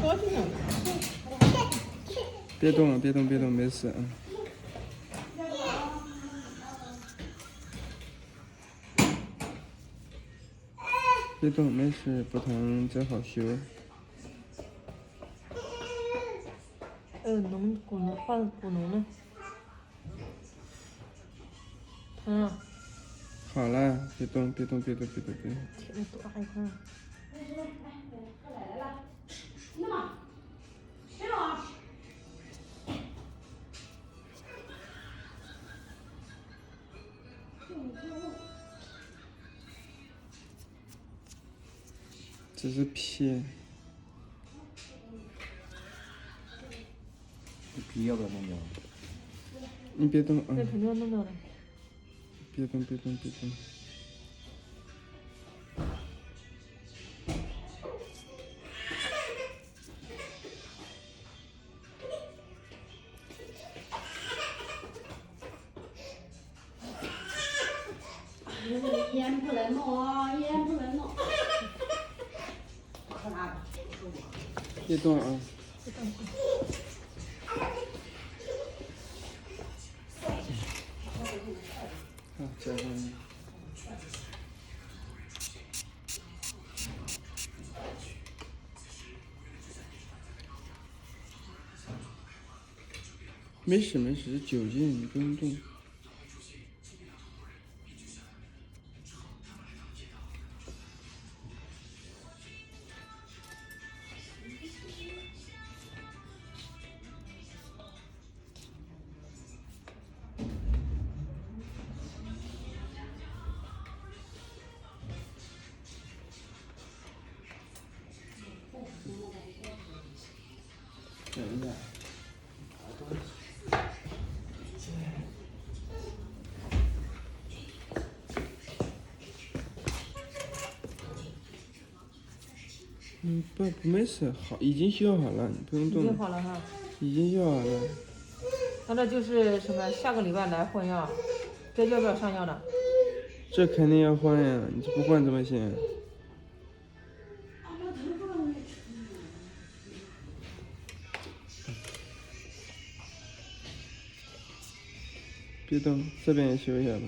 高兴了。别动，别动，别动，没事啊。别动，没事，不疼正好修。脓骨脓患骨脓了。疼。好了，别动，别动，别动，别动，别动。天呐，多害怕！这是皮。皮要不要弄掉？你别动啊！那肯定要弄掉的。别动，别动，别动。烟不能弄啊，烟不能弄。别动啊！别动。好，加上。没事没事，酒精，你不用动。等一下。不，没事，好，已经修好了，你不用动。已经好了哈。已经修好了。那这就是什么？下个礼拜来换药，这要不要上药呢？这肯定要换呀，你这不换怎么行？别动，这边也修一下吧。